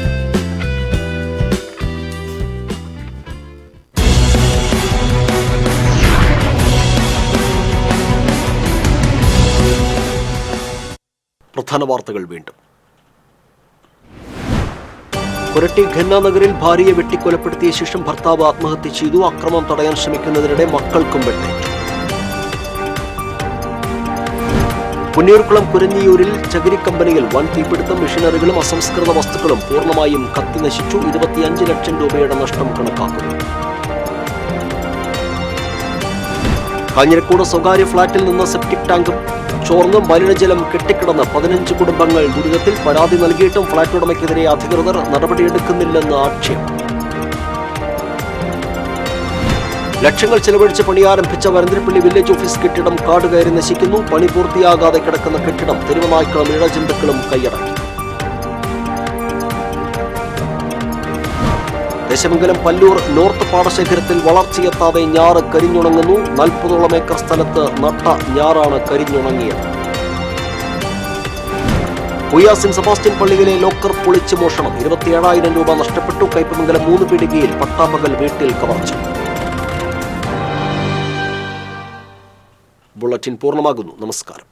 പ്രധാന വാർത്തകൾ വീണ്ടും. കൊരട്ടി ഖന്നാനഗറിൽ ഭാര്യയെ വെട്ടിക്കൊലപ്പെടുത്തിയ ശേഷം ഭർത്താവ് ആത്മഹത്യ ചെയ്തു. അക്രമം തടയാൻ ശ്രമിക്കുന്നതിനിടെ മക്കൾക്കും വെട്ടേറ്റു. പുന്നയൂർക്കുളം കുരഞ്ഞിയൂരിൽ ചകിരി കമ്പനിയിൽ വൻ തീപിടുത്തം. മെഷീനറികളും അസംസ്കൃത വസ്തുക്കളും പൂർണ്ണമായും കത്തിനശിച്ചു. 25 ലക്ഷം രൂപയുടെ നഷ്ടം കണക്കാക്കുന്നു. കാഞ്ഞിരക്കോട് സ്വകാര്യ ഫ്ളാറ്റിൽ നിന്ന് സെപ്റ്റിക് ടാങ്ക് ചോർന്ന് മലിനജലം കെട്ടിക്കിടന്ന് 15 കുടുംബങ്ങൾ ദുരിതത്തിൽ. പരാതി നൽകിയിട്ടും ഫ്ളാറ്റ് ഉടമയ്ക്കെതിരെ അധികൃതർ നടപടിയെടുക്കുന്നില്ലെന്ന് ആക്ഷേപം. ലക്ഷങ്ങൾ ചെലവഴിച്ച് പണിയാരംഭിച്ച വരന്തരപ്പള്ളി വില്ലേജ് ഓഫീസ് കെട്ടിടം കാട് കയറി നശിക്കുന്നു. പണി പൂർത്തിയാകാതെ കിടക്കുന്ന കെട്ടിടം തെരുവുനായ്ക്കളും ഇഴജന്തുക്കളും കൈയടക്കി. ദേശമംഗലം പല്ലൂർ നോർത്ത് പാടശേഖരത്തിൽ വളർച്ചയെത്താതെ ഞാറ് കരിഞ്ഞുണങ്ങുന്നു. 40ഓളം ഏക്കർ സ്ഥലത്ത് നട്ട ഞാറാണ് കരിഞ്ഞുണങ്ങിയത്. പുയ്യാസിൻ സെബാസ്റ്റ്യൻ പള്ളിയിലെ ലോക്കർ പൊളിച്ച് മോഷണം. 27,000 രൂപ നഷ്ടപ്പെട്ടു. കയ്പമംഗലം 3 പീടികയിൽ പട്ടാപ്പകൽ വീട്ടിൽ കവർച്ച. ബുള്ളറ്റിൻ പൂർണ്ണമാകുന്നു. നമസ്കാരം.